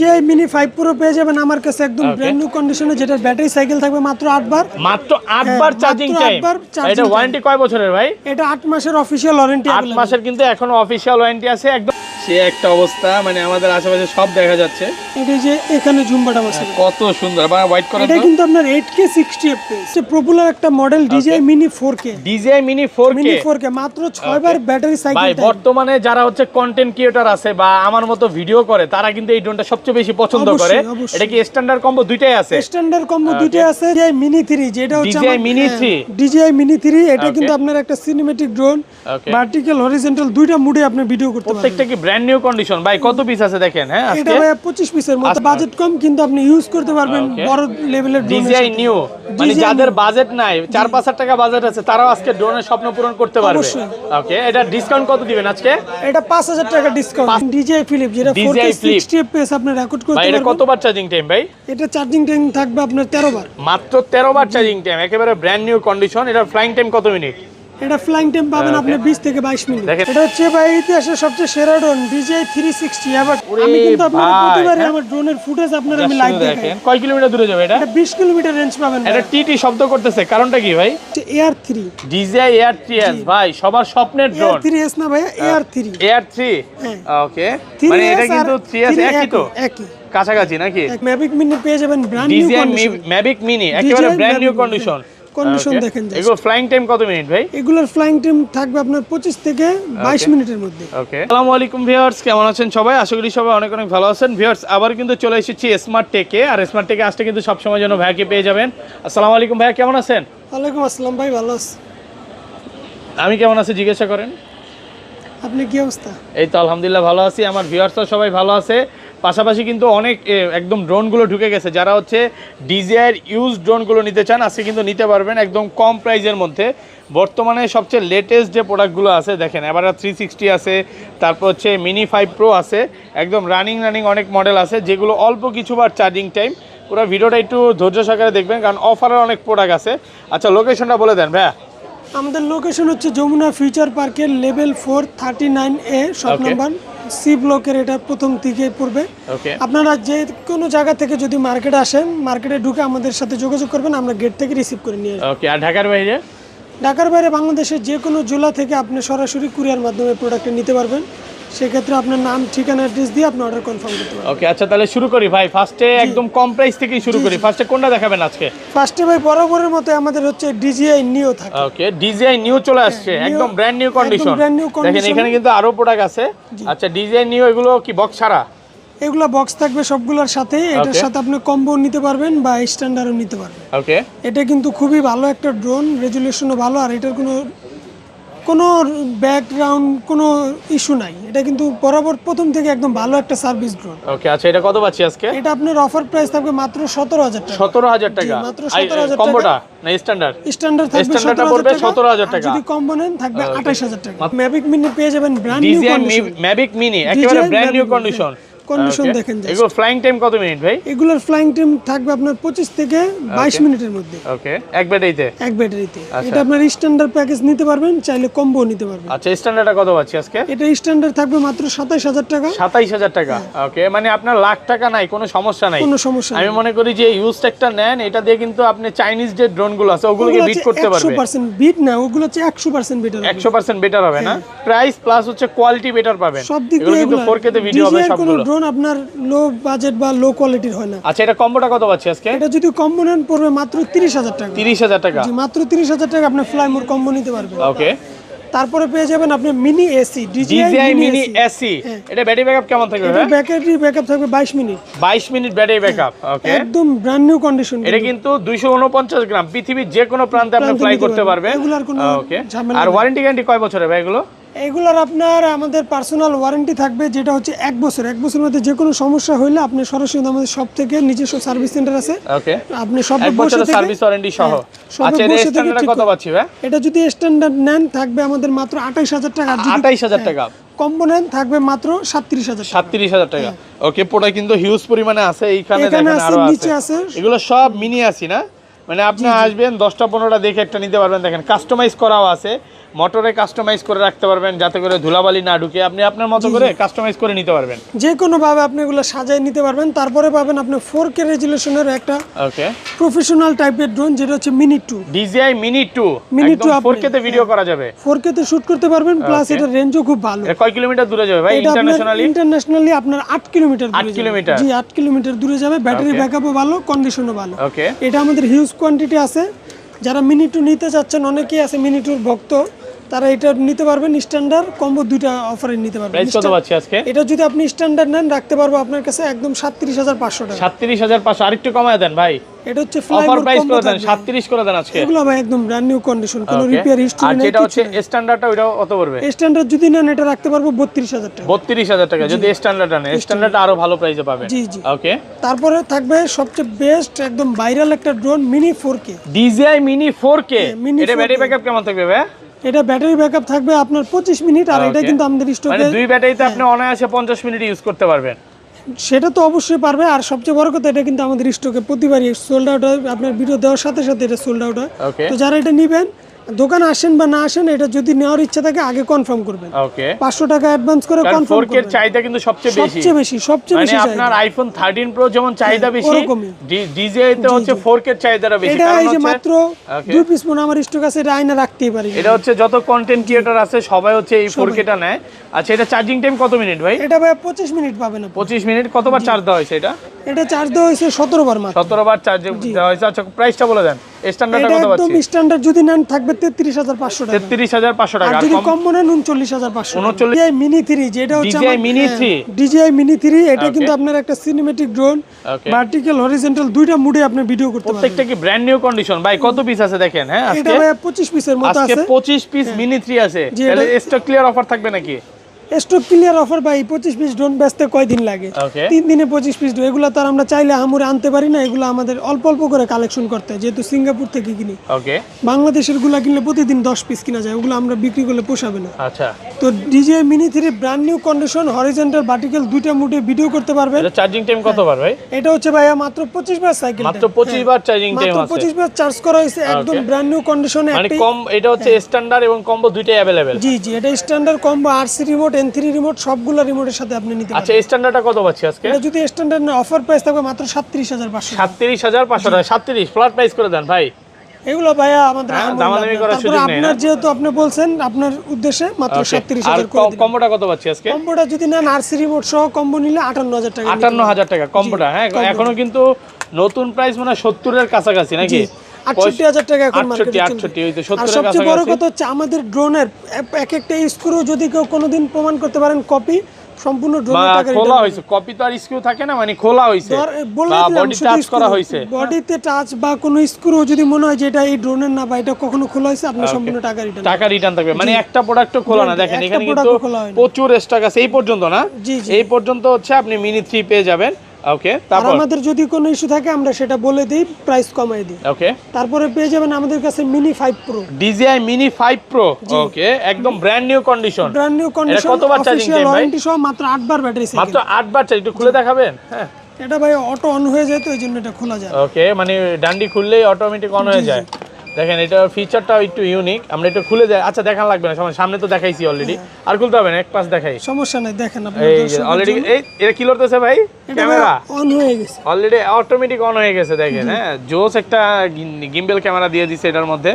DJI Mini 5 Pro পেয়ে যাবেন আমার কাছে একদম ব্র্যান্ড নিউ কন্ডিশনে, যেটার ব্যাটারি সাইকেল থাকবে মাত্র 8 বার। মাত্র 8 বার চার্জিং টাইম। এটা ওয়ারেন্টি কয় বছরের ভাই? এটা 8 মাসের অফিশিয়াল ওয়ারেন্টি। 8 মাসের কিন্তু এখনো অফিশিয়াল ওয়ারেন্টি আছে। একদম সে একটা অবস্থা, মানে আমাদের আশেপাশে সব দেখা যাচ্ছে। এটা যে এখানে জুম বাটন আছে, কত সুন্দর। বা হোয়াইট কালার, এটা কিন্তু আপনার 8K 60 fps যে পপুলার একটা model DJI Mini 4K। DJI Mini 4K মাত্র 6 বার ব্যাটারি সাইকেল। ভাই বর্তমানে যারা হচ্ছে কন্টেন্ট ক্রিয়েটর আছে বা আমার মতো ভিডিও করে, তারা কিন্তু এই ড্রোনটা সবচেয়ে বেশি পছন্দ করে। এটা কি স্ট্যান্ডার্ড কম্বো দুইটাই আছে? স্ট্যান্ডার্ড কম্বো দুইটাই আছে। DJI Mini 3 যেটা হচ্ছে DJI Mini 3, DJI Mini 3 এটা কিন্তু আপনার একটা সিনেমেটিক ড্রোন, ভার্টিক্যাল হরিজন্টাল দুইটা মুডে আপনি ভিডিও করতে পারবেন। প্রত্যেকটা কি ব্র্যান্ড নিউ কন্ডিশন। ভাই কত পিস আছে দেখেন। হ্যাঁ আজকে এটা ভাই 25 পিসের মতো, বাজেট কম কিন্তু আপনি ইউজ করতে পারবেন বড় লেভেলের ড্রোন। DJI নিউ মানে যাদের বাজেট নাই, 4-5 টাকা বাজেট আছে, তারাও আজকে ড্রোনের স্বপ্ন পূরণ করতে পারবে। ওকে, এটা ডিসকাউন্ট কত দিবেন আজকে? এটা 5000 টাকা ডিসকাউন্ট। DJI Flip যেটা 4K 60 fps আপনি রেকর্ড করতে পারবেন। ভাই এটা কতবার চার্জিং টাইম ভাই? এটা চার্জিং টাইম থাকবে আপনার 13 বার। মাত্র 13 বার চার্জিং টাইম, একেবারে ব্র্যান্ড নিউ কন্ডিশন। এটার ফ্লাইং টাইম কত মিনিট? এটা ফ্লাইং টাইম পাবেন আপনি 20 থেকে 22 মিনিট। এটা হচ্ছে ভাই ইতিহাসের সবচেয়ে সেরা ড্রোন DJI 360। এবার আমি কিন্তু আপনাদের প্রতিবারই আমার ড্রোনের ফুটেজ আপনাদের আমি লাইভ দেখাই। কয় কিলোমিটার দূরে যাবে এটা? এটা 20 কিলোমিটার রেঞ্জ পাবেন। এটা টিটি শব্দ করতেছে, কারণটা কি ভাই? Air 3 DJI Air 3s ভাই, সবার স্বপ্নের ড্রোন। Air 3s না ভাই, Air 3। Air 3 ওকে, মানে এটা কিন্তু 3s একই তো, একই কাছাকাছি নাকি? Mavic Mini পেয়ে যাবেন brand new DJI condition. Mavic Mini একেবারে ব্র্যান্ড নিউ কন্ডিশন দেখেন। এগুলো ফ্লাইং টাইম কত মিনিট ভাই? এগুলোর ফ্লাইং টাইম থাকবে আপনার 25 থেকে 22 মিনিটের মধ্যে। ওকে, আসসালামু আলাইকুম ভিউয়ার্স, কেমন আছেন সবাই? আশা করি সবাই অনেক অনেক ভালো আছেন। ভিউয়ার্স আবার কিন্তু চলে এসেছি স্মার্ট টেকে, আর স্মার্ট টেকে আসতে কিন্তু সবসময় যেন ভাইকে পেয়ে যাবেন। আসসালামু আলাইকুম ভাইয়া, কেমন আছেন? ওয়ালাইকুম আসসালাম ভাই, ভালো আছি। আমি কেমন আছি জিজ্ঞাসা করেন, আপনি কি অবস্থা? এই তো আলহামদুলিল্লাহ ভালো আছি। আমার ভিউয়ার্সরা সবাই ভালো আছে। পাশাপাশি কিন্তু অনেক একদম ড্রোনগুলো ঢুকে গেছে। যারা হচ্ছে DJI ইউজ ড্রোনগুলো নিতে চান, আজকে কিন্তু নিতে পারবেন একদম কম প্রাইজের মধ্যে। বর্তমানে সবচেয়ে লেটেস্ট যে প্রোডাক্টগুলো আছে দেখেন, এবার 360 আছে, তারপর হচ্ছে Mini 5 Pro আছে, একদম রানিং অনেক মডেল আছে, যেগুলো অল্প কিছুবার চার্জিং টাইম। পুরো ভিডিওটা একটু ধৈর্য সহকারে দেখবেন, কারণ অফারের অনেক প্রোডাক্ট আছে। আচ্ছা, লোকেশনটা বলে দেন ভাইয়া। আমাদের লোকেশন হচ্ছে যমুনা ফিউচার পার্কের level 439A shop number C ব্লকের, এটা প্রথম দিকে পড়বে। আপনারা যে কোনো জায়গা থেকে যদি মার্কেটে আসেন, মার্কেটে ঢুকে আমাদের সাথে যোগাযোগ করবেন, আমরা গেট থেকে রিসিভ করে নিয়ে আসবো। ওকে, আর ঢাকার বাইরে? ঢাকার বাইরে বাংলাদেশের যে কোনো জেলা থেকে আপনি সরাসরি কুরিয়ার মাধ্যমে প্রোডাক্টটা নিতে পারবেন। সেক্ষেত্রে আপনার নাম, ঠিকানা, অ্যাড্রেস দিয়ে আপনি অর্ডার কনফার্ম করতে পারবেন। ওকে, আচ্ছা তাহলে শুরু করি ভাই। ফার্স্টে একদম কম প্রাইস থেকেই শুরু করি। ফার্স্টে কোনটা দেখাবেন আজকে? ফার্স্টে ভাই বরাবরের মতো আমাদের হচ্ছে DJI নিও থাকে। ওকে, DJI নিও চলে আসছে, একদম ব্র্যান্ড নিউ কন্ডিশন। দেখেন এখানে কিন্তু আরো প্রোডাক্ট আছে। আচ্ছা, DJI নিও এগুলো কি বক্স ছাড়া? এগুলো বক্স থাকবে সবগুলোর সাথে। এটার সাথে আপনি কম্বো নিতে পারবেন বা স্ট্যান্ডার্ডও নিতে পারবেন। ওকে, এটা কিন্তু খুবই ভালো একটা ড্রোন, রেজুলেশনও ভালো, আর এটার কোনো ব্যাকগ্রাউন্ড কোনো ইস্যু নাই। এটা কিন্তু বরাবর প্রথম থেকে একদম ভালো একটা সার্ভিস ড্রোন। ওকে, আচ্ছা এটা কত পাচ্ছি আজকে? এটা আপনার অফার প্রাইস থাকবে মাত্র 17000 টাকা। 17000 টাকা মাত্র 17000 টাকা। কম্বোটা না স্ট্যান্ডার্ড? স্ট্যান্ডার্ড থাকবে স্ট্যান্ডার্ডটা পড়বে 17000 টাকা। যদি কম্পোনেন্ট থাকবে 28000 টাকা। Mavic Mini পেয়ে যাবেন brand new DJI condition. Mavic Mini একেবারে ব্র্যান্ড নিউ কন্ডিশন। দেখেন এগুলো ফ্লাইং টাইম কত মিনিট ভাই? এগুলোর ফ্লাইং টাইম থাকবে আপনার 25 থেকে 22 মিনিটের মধ্যে। ওকে, এক ব্যাটারিতে। এটা আপনার স্ট্যান্ডার্ড প্যাকেজ নিতে পারবেন, চাইলে কম্বো নিতে পারবেন। আচ্ছা, স্ট্যান্ডার্ডটা কত পাচ্ছি আজকে? এটা স্ট্যান্ডার্ড থাকবে মাত্র 27000 টাকা। 27000 টাকা। ওকে, মানে আপনার লাখ টাকা নাই, কোনো সমস্যা নাই। কোনো সমস্যা আমি মনে করি যে ইউজড একটা নেন, এটা দিয়ে কিন্তু আপনি চাইনিজ যে ড্রোনগুলো আছে ওগুলোকে বিট করতে পারবেন। 100% বিট না, ওগুলো হচ্ছে 100% বেটার। 100% বেটার হবে না? প্রাইস প্লাস হচ্ছে কোয়ালিটি বেটার পাবেন। সব দিক এগুলো দিয়ে কিন্তু 4K তে ভিডিও হবে সবগুলো। কোনো ড্রোন আপনার লো বাজেট বা লো কোয়ালিটির হয় না। আচ্ছা, এটা কম্বোটা কত পাচ্ছি আজকে? এটা যদি কম্বো নেন পড়বে মাত্র 30000 টাকা। 30000 টাকা? জি, মাত্র 30000 টাকা আপনি ফ্লাই মোর কম্বো নিতে পারবেন। ওকে, তারপরে পেয়ে যাবেন আপনি mini AC, DJI Mini AC. এটা ব্যাটারি ব্যাকআপ কেমন থাকবে ভাই? ব্যাটারি ব্যাকআপ থাকবে 22 minute. 22 minute battery backup. Okay, একদম ব্র্যান্ড নিউ কন্ডিশন। এটা কিন্তু 249 গ্রাম, পৃথিবীর যে কোনো প্রান্তে আপনি ফ্লাই করতে পারবেন। এগুলার কোনো ঝামেলা। আর ওয়ারেন্টি গ্যারান্টি কয় বছরের ভাই এগুলো? এগুলার আপনার আমাদের পার্সোনাল ওয়ারেন্টি থাকবে, যেটা হচ্ছে 1 বছর। 1 বছরের মধ্যে যে কোনো সমস্যা হইলে আপনি সরাসরি আমাদের সব থেকে নিজস্ব সার্ভিস সেন্টার আছে। ওকে, আপনি সব 1 বছরের সার্ভিস ওয়ারেন্টি সহ। আচ্ছা, এর স্ট্যান্ডার্ড কত পাচ্ছি ভাই? এটা যদি স্ট্যান্ডার্ড নেন থাকবে আমাদের মাত্র 28000 টাকা। 28000 টাকা। কম্পোনেন্ট থাকবে মাত্র 37000 টাকা। 37000 টাকা। ওকে, প্রোডাক্ট কিন্তু হিউজ পরিমাণে আছে। এইখানে দেখেন আরো নিচে আছে। এগুলো সব মিনি আছে না? মানে আপনি আসবেন 10টা 15টা দেখে একটা নিতে পারবেন। দেখেন কাস্টমাইজ করাও আছে। মোটরে কাস্টমাইজ করে রাখতে পারবেন যাতে করে ধুলাবালি না ঢুকে, আপনি আপনার মতো করে কাস্টমাইজ করে নিতে পারবেন। যে কোনো ভাবে আপনি এগুলো সাজায় নিতে পারবেন। তারপরে পাবেন আপনি 4K রেজুলেশনের একটা ওকে প্রফেশনাল টাইপের ড্রোন, যেটা হচ্ছে মিনি 2। DJI Mini 2 Mini 2 একদম 4K তে ভিডিও করা যাবে, 4K তে শুট করতে পারবেন, প্লাস এটা রেঞ্জও খুব ভালো। এটা কয় কিলোমিটার দূরে যাবে ভাই ইন্টারন্যাশনালি আপনার 8 কিলোমিটার দূরে 8 কিলোমিটার? জি 8 কিলোমিটার দূরে যাবে। ব্যাটারি ব্যাকআপও ভালো, কন্ডিশনও ভালো। ওকে, এটা আমাদের হিউজ কোয়ান্টিটি আছে। যারা মিনি 2 নিতে চাচ্ছেন, অনেকেই আছে মিনি 2 ভক্ত, তারা এটা নিতে পারবেন। স্ট্যান্ডার্ড কম্বো দুইটা অফারে নিতে পারবেন। প্রাইস কত পাচ্ছি আজকে? এটা যদি আপনি স্ট্যান্ডার্ড নেন, রাখতে পারবো আপনার কাছে একদম 37,500 টাকা। 37,500, আরেকটু কমায় দেন ভাই। এটা হচ্ছে অফার ফ্লাইমোর প্রাইস কম্বো করে দেন, থাকবে। 37 করে দেন আজকে। এগুলো ভাই একদম ব্র্যান্ড নিউ কন্ডিশন, কোনো Okay. রিপেয়ার হিস্ট্রি আর নেই। যেটা হচ্ছে স্ট্যান্ডার্ডটা ওইটা কত পড়বে? স্ট্যান্ডার্ড যদি নেন, এটা রাখতে পারবো 32,000 টাকা। 32,000 টাকা যদি স্ট্যান্ডার্ড আনে, স্ট্যান্ডার্ড আরো ভালো প্রাইসে পাবেন। জি জি। ওকে, তারপরে থাকবে সবচেয়ে বেস্ট একদম ভাইরাল একটা drone, mini 4K। DJI Mini 4K, Mini এটা 4K ব্যাটারি ব্যাকআপ কেমন থাকবে ভাই? এটা ব্যাটারি ব্যাকআপ থাকবে আপনার 25 মিনিট, আর এটা Okay. কিন্তু আমাদের মানে স্টকে দুই ব্যাটারিতে আপনি অনায়াসে 50 মিনিট ইউজ করতে পারবেন। সেটা তো অবশ্যই পারবে। আর সবচেয়ে বড় কথা, এটা কিন্তু আমাদের স্টকে প্রতিবারই সোল্ড আউট হয়। আপনার ভিডিও দেওয়ার সাথে সাথে এটা সোল্ড আউট হয়। ওকে তো যারা এটা নেবেন, দোকানে আসেন বা না আসেন, এটা যদি নেওয়ার ইচ্ছা থাকে আগে কনফার্ম করবেন। ওকে, 500 টাকা অ্যাডভান্স করে কারণ কনফার্ম 4K এর করবেন। চাহিদা কিন্তু সবচেয়ে বেশি। সবচেয়ে মানে বেশি আপনার আইফোন 13 প্রো যেমন চাহিদা বেশি, ওরকমই। DJI তে হচ্ছে 4K এর চাহিদাটা বেশি। এটা কারণ এই যে হচ্ছে মাত্র Okay. 2 পিস মনে আমার স্টক আছে, এটা আয়না রাখতেই পারি। এটা হচ্ছে যত কন্টেন্ট ক্রিয়েটর আছে সবাই হচ্ছে এই 4K টা নেয়। আচ্ছা, এটা চার্জিং টাইম কত মিনিট ভাই? এটা ভাই 25 মিনিট পাবেন আপনি। 25 মিনিট। কতবার চার্জ দেওয়া হয়েছে এটা? এটা চার্জ দেওয়া হয়েছে 17 বার মাত্র। 17 বার চার্জ দেওয়া হয়েছে। আচ্ছা, প্রাইসটা বলে দেন, স্ট্যান্ডার্ডটা এটা কত একদম পাচ্ছি? স্ট্যান্ডার্ড যদি নেন থাকবে 33,500 টাকা। 33,500 আর টাকা। আর যদি কম কম নেন 39,500 টাকা। 39 DJI Mini 3, যেটা হচ্ছে DJI Mini 3? DJI Mini 3, এটা কিন্তু আপনার একটা cinematic drone, Okay. Vertical horizontal দুইটা মুডে আপনি ভিডিও করতে পারবেন। প্রত্যেকটা কি ব্র্যান্ড নিউ কন্ডিশন ভাই? কত পিস আছে দেখেন। হ্যাঁ, এটা আজকে ভাই 25 পিসের মতো আজকে আছে। 25 পিস মিনি 3 আছে। জি, তাহলে স্টক ক্লিয়ার অফার থাকবে নাকি? স্টক ক্লিয়ার অফার ভাই, 25 পিস ড্রোন বেচতে কয়দিন লাগে? ওকে, 3 দিনে 25 পিস ড্রোন। এগুলো তো আর আমরা চাইলে আমুরে আনতে পারি না। এগুলো আমাদের অল্প অল্প করে কালেকশন করতে হয়, যেহেতু সিঙ্গাপুর থেকে কিনি। ওকে, বাংলাদেশের গুলা কিনলে প্রতিদিন 10 পিস কিনা যায়, ওগুলো আমরা বিক্রি করলে পোষাবে না। আচ্ছা। তো DJI Mini 3 brand new condition, horizontal vertical দুইটা মুডে ভিডিও করতে পারবেন। এটা চার্জিং টাইম কতবার ভাই? এটা হচ্ছে ভাইয়া মাত্র 25 বার সাইকেল, মাত্র 25 বার চার্জিং টাইম মাত্র আছে। 25 বার চার্জ করা হয়েছে, একদম ব্র্যান্ড নিউ কন্ডিশনে। মানে কম, এটা হচ্ছে স্ট্যান্ডার্ড এবং কম্বো দুইটাই अवेलेबल। জি জি, এটা standard combo, RC remote, N3 remote, সবগুলা রিমোটের সাথে আপনি নিতে আচ্ছা, পারবেন। স্ট্যান্ডার্ডটা কত পাচ্ছি আজকে? এটা যদি স্ট্যান্ডার্ড না, অফার প্রাইস থাকবে মাত্র 37,500 টাকা। 37,500 টাকা। 37 ফ্ল্যাট প্রাইস করে দেন ভাই। এগুলো ভাইয়া আমাদের হ্যাঁ, আমল দামাদামি লাগবে। করার তারপরে সুযোগ নেই আপনার না? যেহেতু আপনি বলছেন আপনার উদ্দেশ্যে মাত্র আর 37,000 করে দিলাম। কম্বোটা কত পাচ্ছি আজকে? কম্বোটা যদি নেন RC রিমোট সহ কম্বো নিলে 58,000 টাকা। 58,000 টাকা কম্বোটা। হ্যাঁ, এখনো কিন্তু নতুন প্রাইস মানে 70 এর কাছাকাছি নাকি? 68,000 টাকা এখন মার্কেটে 68 হইতো, আর 70 এর সবচেয়ে বড় কাছাকাছি। কথা হচ্ছে আমাদের ড্রোনের এক একটা স্ক্রু যদি কেউ কোনোদিন প্রমাণ করতে পারেন কপি, সম্পূর্ণ ড্রোনের বা টাকা খোলা হইছে, কপি তো আর স্ক্রু থাকে না, মানে খোলা হইছে বলে বা দিলাম বডি টাচ করা হইছে। বডিতে টাচ বা কোনো স্ক্রু যদি মনে হয় যে এটা এই ড্রোনের না বা এটা কখনো খোলা হয়েছে, আপনি সম্পূর্ণ টাকা রিটার্ন। টাকা রিটার্ন থাকবে, মানে একটা প্রোডাক্টও খোলা না। দেখেন একটা এখানে কিন্তু product ও খোলা হয়নি। প্রচুর স্টক আছে এই পর্যন্ত না? জি, জি। এই পর্যন্ত হচ্ছে আপনি মিনি 3 পেয়ে যাবেন। ওকে, আর তারপর আমাদের যদি কোনো ইস্যু থাকে আমরা সেটা বলে দিই, প্রাইস কমাই দিই। ওকে, তারপরে পেয়ে যাবেন আমাদের কাছে mini 5 pro, DJI Mini 5 Pro। ওকে, একদম brand new condition. Brand new condition, কতবার চার্জিং অফিশিয়াল টাইম ভাই? ওয়ারেন্টি সহ মাত্র 8 বার ব্যাটারি সাইকেল। মাত্র 8 বার চার্জ। একটু খুলে দেখাবেন? হ্যাঁ, এটা ভাই অটো অন হয়ে যায়, তো এই জন্য এটা খোলা যায়। ওকে, মানে ডান্ডি খুললেই অটোমেটিক অন হয়ে যায়। দেখেন এটার ফিচারটা একটু ইউনিক। আমরা একটু খুলে যাই। আচ্ছা, দেখান লাগবে না, সামনে তো দেখাইছি অলরেডি। আর খুলতে হবে না, এক পাশ দেখাই। সমস্যা নাই, দেখেন আপনি। এই যে অলরেডি এটা কি করতেছে ভাই? ক্যামেরা অন হয়ে গেছে অলরেডি অটোমেটিক অন হয়ে গেছে। দেখেন, হ্যাঁ, জোস একটা গিম্বেল ক্যামেরা দিয়ে দিছে এটার মধ্যে।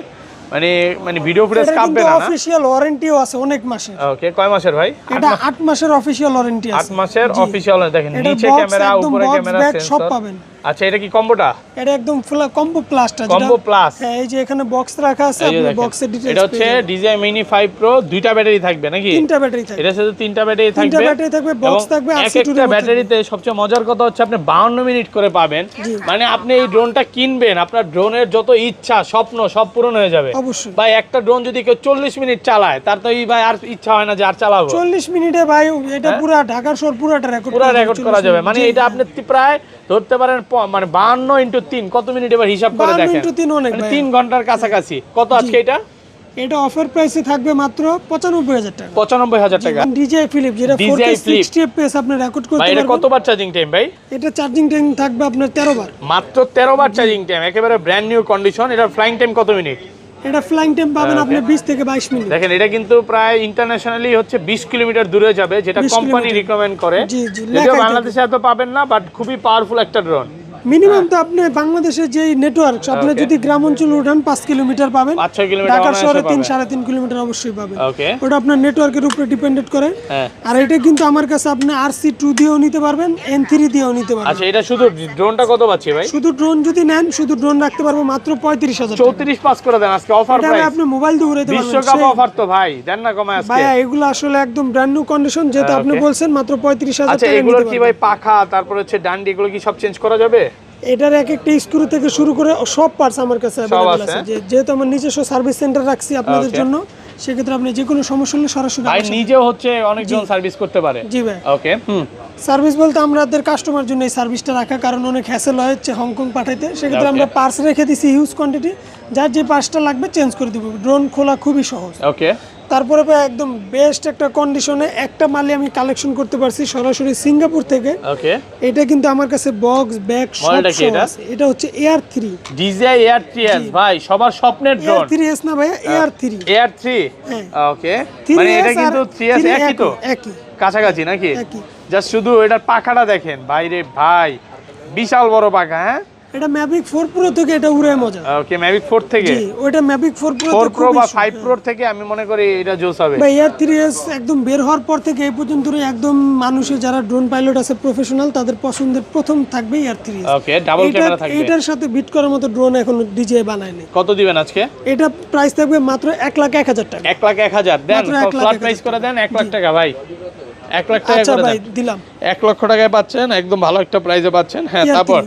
মানে ভিডিও ফুটেজ এটা কাঁপবে কিন্তু না? অফিশিয়াল ওয়ারেন্টিও আছে অনেক মাসের। ওকে, কয় মাসের ভাই? এটা 8 মাসের অফিশিয়াল ওয়ারেন্টি আছে। 8 মাসের অফিশিয়াল। দেখেন এটা নিচে box, ক্যামেরা, একদম উপরে box, ক্যামেরা, back সব সেন্সর। পাবেন। আচ্ছা, এটা কি কম্বোটা? এটা একদম ফুল কম্বো প্লাসটা, কম্বো প্লাস। হ্যাঁ, এই যে এখানে বক্স রাখা আছে, এই যে আপনি দেখেন, বক্সের ডিটেইলস এটা হচ্ছে DJI Mini 5 Pro। দুইটা ব্যাটারি থাকবে নাকি? তিনটা ব্যাটারি থাকবে। এটার সাথে তিনটা ব্যাটারি থাকবে। তিনটা ব্যাটারি থাকবে, বক্স এবং থাকবে, এক RC2 একটা রিমোট ব্যাটারিতে সবচেয়ে মজার কথা হচ্ছে আপনি 52 মিনিট করে পাবেন। মানে আপনি এই ড্রোনটা কিনবেন, আপনার ড্রোনের যত ইচ্ছা স্বপ্ন সব পূরণ হয়ে যাবে। অবশ্যই ভাই, একটা ড্রোন যদি কেউ 40 মিনিট চালায়, তার তো ভাই আর ইচ্ছা হয় না যে আর চালাবো। 40 মিনিটে ভাই এটা পুরো ঢাকার শহর পুরোটা রেকর্ড করা যাবে। মানে এটা আপনি প্রায় ধরতে পারেন মানে 52 × 3 কত মিনিট, এবার হিসাব করে 52 দেখেন। × 3 অনেক ভাই। 3 ঘন্টার কাছাকাছি। কত আজকে এটা? এটা অফার প্রাইসে থাকবে মাত্র 95,000 টাকা। 95,000 টাকা। DJI Flip, যেটা 4K DJI Flip 60 fps আপনি রেকর্ড করতে ভাই, এটা পারবেন। কতবার চার্জিং টাইম ভাই? এটা চার্জিং টাইম থাকবে আপনার 13 বার। মাত্র 13 বার চার্জিং টাইম, একেবারে ব্র্যান্ড নিউ কন্ডিশন। এটার ফ্লাইং টাইম কত মিনিট? এটা ফ্লাইং টাইম পাবেন আপনি 20 থেকে 22 মিনিট। দেখেন এটা কিন্তু প্রায় ইন্টারন্যাশনালি হচ্ছে 20 কিলোমিটার দূরে যাবে, যেটা 20 কোম্পানি কিলোমিটার। রিকমেন্ড করে। জি জি, যদিও লেখাই বাংলাদেশে এত পাবেন না, বাট খুবই পাওয়ারফুল একটা ড্রোন। মিনিমাম তো আপনি বাংলাদেশের যে নেটওয়ার্ক, আপনি যদি গ্রাম অঞ্চলে উঠান 5 কিলোমিটার পাবেন, 5-6 কিলোমিটার ঢাকার অনায়াসে শহরে পাবেন। 3-3.5 কিলোমিটার অবশ্যই পাবেন। ওকে, ওটা আপনার নেটওয়ার্কের উপরে ডিপেন্ডেড করে। হ্যাঁ। আর এটা কিন্তু আমার কাছে আপনি RC2 দিয়েও নিতে পারবেন, N3 দিয়েও নিতে পারবেন। আচ্ছা, এটা শুধু ড্রোনটা কত পাচ্ছি ভাই? শুধু ড্রোন যদি নেন, শুধু ড্রোন রাখতে পারবো মাত্র 35,000 টাকা। 34 পাস করে দেন আজকে অফার এটা প্রাইস। আপনি মোবাইল দিয়ে উড়াইতে পারবেন। বিশ্বকাপ অফার তো ভাই, দেন না কমায় আজকে। ভাইয়া এগুলো আসলে একদম ব্র্যান্ড নিউ কন্ডিশন, যেহেতু আপনি বলছেন মাত্র 35,000 আচ্ছা, টাকা এগুলো নিতে কি পারবেন। ভাই পাখা, তারপর হচ্ছে ডান্ডি, এগুলো কি সব চেঞ্জ করা যাবে? এটার এক একটা স্ক্রু থেকে শুরু করে সব পার্টস আমার কাছে অ্যাভেলেবল আছে, আছে। যেহেতু আমার নিজস্ব সার্ভিস সেন্টার রাখছি আপনাদের Okay. জন্য, সেক্ষেত্রে আপনি যে কোনো সমস্যা হলে সরাসরি ভাই আমার সাথে- নিজেও হচ্ছে অনেকজন সার্ভিস করতে পারে। জি ভাই, ওকে, সার্ভিস বলতে আমাদের কাস্টমার জন্য এই সার্ভিসটা রাখা, কারণ অনেক হ্যাসেল হয় হচ্ছে হংকং পাঠাইতে। সেক্ষেত্রে Okay. আমরা পার্স রেখে দিছি হিউজ কোয়ান্টিটি, যার যে পার্সটা লাগবে চেঞ্জ করে দিব। ড্রোন খোলা খুবই সহজ। ওকে, তারপরে ভাই একদম বেস্ট একটা কন্ডিশনে একটা মালই আমি কালেকশন করতে পারছি সরাসরি সিঙ্গাপুর থেকে। ওকে। এটা কিন্তু আমার কাছে বক্স ব্যাগ সব মডেলটা কি এটা? আছে। এটা হচ্ছে AR3। DJI Air3s ভাই, সবার স্বপ্নের ড্রোন। AR3s না ভাই, AR3। Air3, হ্যাঁ। ওকে। 3S মানে এটা আর কিন্তু 3S 3 একই তো, একই কাছাকাছি নাকি? একই। জাস্ট শুধু এটার পাখাটা দেখেন ভাইরে ভাই, বিশাল বড় পাখা। হ্যাঁ, এটা ম্যাভিক 4 প্রো থেকে এটা উড়ে মজা। ওকে, ম্যাভিক 4 থেকে। জি, ওটা ম্যাভিক 4 প্রো 4 প্রো বা 5 প্রো থেকে আমি মনে করি এটা জোস হবে। ভাই AR3s একদম বের হওয়ার পর থেকে এই পর্যন্ত একদম মানুষের যারা ড্রোন পাইলট আছে প্রফেশনাল, তাদের পছন্দের প্রথম থাকবে AR3s। ওকে, ডাবল ক্যামেরা থাকবে। এটার সাথে বিট করার মতো ড্রোন এখন DJI বানায়নি। কত দিবেন আজকে? এটা প্রাইস থাকবে মাত্র 1,01,000 টাকা। 1,01,000 দেন, মাত্র 1,01,000 ফ্ল্যাট প্রাইস করে দেন 1 লাখ টাকা ভাই। 1 লাখ টাকা আচ্ছা করে ভাই দেন। দিলাম। 1 লক্ষ টাকায় পাচ্ছেন, একদম ভালো একটা প্রাইসে পাচ্ছেন। হ্যাঁ, তারপর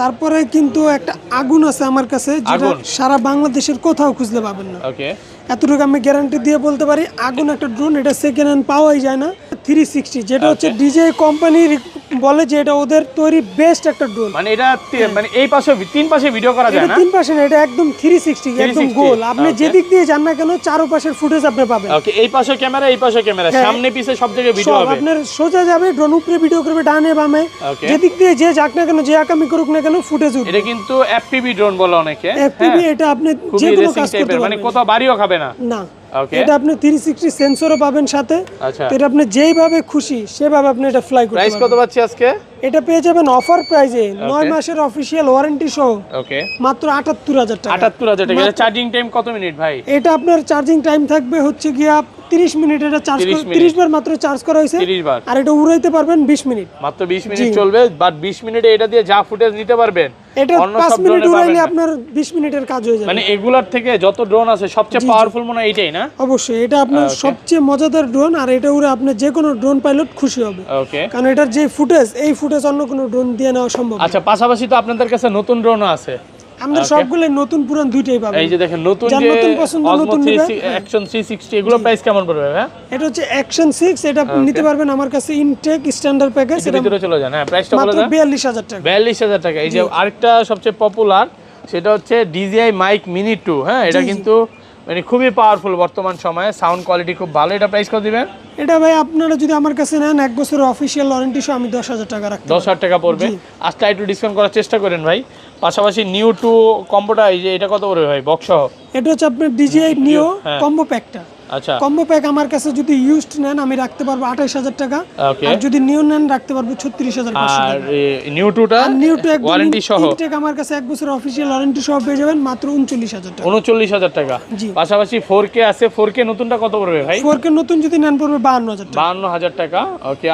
তারপরে কিন্তু একটা আগুন আছে আমার কাছে, যেটা আগুন? সারা বাংলাদেশের কোথাও খুঁজলে পাবেন না। ওকে, এতটুকু আমি গ্যারান্টি দিয়ে বলতে পারি, আগুন একটা ড্রোন, এটা সেকেন্ড হ্যান্ড পাওয়াই যায় না। 360, যেটা হচ্ছে DJI কোম্পানি বলে যে এটা ওদের তৈরি বেস্ট একটা ড্রোন। মানে এটা মানে এই পাশে 3 পাশে ভিডিও করা যায় এটা না? 3 পাশে না, এটা একদম 360, একদম 360, গোল। আপনি okay. যেদিক দিয়ে যান না কেন, চারপাশের ফুটেজ আপনি পাবেন। ওকে, এই পাশে ক্যামেরা, এই পাশে ক্যামেরা, হ্যাঁ। সামনে পিছে সব জায়গায় ভিডিও সব হবে। আপনার সোজা যাবে, ড্রোন উপরে ভিডিও করবে, ডানে বামে, Okay. যেদিক দিয়ে যে যাক না কেন, যে আকামি করুক না কেন, ফুটেজ উঠবে। এটা কিন্তু FPV ড্রোন বলে অনেকে। FPV, এটা আপনি যে খুবই কোনো রেসিং কাজ করতে টাইপের, মানে পারবেন। কোথাও বাড়িও খাবে না। না, ওকে, এটা আপনি 360 সেন্সরও পাবেন সাথে। আচ্ছা। তো এটা আপনি যেইভাবে খুশি সেভাবে আপনি এটা ফ্লাই করতে প্রাইস কত পারবেন। পাচ্ছি আজকে? এটা পেয়ে যাবেন অফার প্রাইজে 9 মাসের অফিশিয়াল ওয়ারেন্টি সহ ওকে, মাত্র 78,000 টাকা। 78,000 টাকা। এটা চার্জিং টাইম কত মিনিট ভাই? এটা আপনার চার্জিং টাইম থাকবে হচ্ছে গিয়া 30 মিনিট। এটা চার্জ 30 মিনিট। 30 বার মাত্র চার্জ করা হয়েছে। 30 বার। আর এটা উড়াইতে পারবেন 20 মিনিট। মাত্র 20 মিনিট চলবে, বাট 20 মিনিটে এটা দিয়ে যা ফুটেজ নিতে পারবেন এটা অন্য 5 সব মিনিট ড্রোনে পাবেন উড়াইলে না। আপনার 20 মিনিটের কাজ হয়ে যাবে। মানে এগুলার থেকে যত ড্রোন আছে সবচেয়ে পাওয়ারফুল মনে হয় এটাই না? অবশ্যই এটা আপনার সবচেয়ে মজাদার ড্রোন, আর এটা উড়ে আপনি যে কোনো ড্রোন পাইলট খুশি হবে। ওকে, কারণ এটার যে ফুটেজ, এই ফুটেজ অন্য কোনো ড্রোন দিয়ে নেওয়া সম্ভব না। আচ্ছা, পাশাপাশি তো আপনাদের কাছে নতুন ড্রোনও আছে। আমাদের সবগুলো নতুন পুরান দুইটাই পাবেন। এই যে দেখেন নতুন যার যে নতুন পছন্দ Osmo নতুন নিবে। Action 360, এগুলো প্রাইস কেমন পড়বে ভাই? এটা হচ্ছে অ্যাকশন 6, এটা নিতে পারবেন আমার কাছে ইনটেক স্ট্যান্ডার্ড প্যাকেজ। এর ভিতরে চলে যান। হ্যাঁ, প্রাইসটা বলে মাত্র দেন। 42,000 টাকা। 42,000 টাকা। এই যে আরেকটা সবচেয়ে পপুলার, সেটা হচ্ছে DJI Mic Mini 2। হ্যাঁ, এটা কিন্তু মানে খুবই পাওয়ারফুল বর্তমান সময়ে, সাউন্ড কোয়ালিটি খুব ভালো। এটা প্রাইস কত দিবেন? এটা ভাই আপনারা যদি আমার কাছে নেন 1 বছরের অফিশিয়াল ওয়ারেন্টি সহ আমি 10,000 টাকা রাখতে 10,000 টাকা পড়বে। আজকে একটু ডিসকাউন্ট করার চেষ্টা করেন ভাই। পাশাপাশি নিউ টু কম্বোটা, এই যে এটা কত পড়বে ভাই বক্স সহ? এটা হচ্ছে আপনার DJI নিও কম্বো প্যাকটা। আচ্ছা, কম্বো প্যাক আমার কাছে যদি ইউজড নেন আমি রাখতে পারবো 28,000 টাকা। ওকে। আর যদি নিউ নেন রাখতে পারবো 36,500 আর টাকা। নিউ টুটা নিউ টু একদম ওয়ারেন্টি সহ ইনটেক আমার কাছে 1 বছরের অফিশিয়াল ওয়ারেন্টি সহ পেয়ে যাবেন মাত্র 39,000 টাকা। 39,000 টাকা। জি। পাশাপাশি 4K আছে, 4K নতুনটা কত পড়বে ভাই? 4K নতুন যদি নেন পড়বে 52,000 টাকা। 52,000 টাকা। ওকে।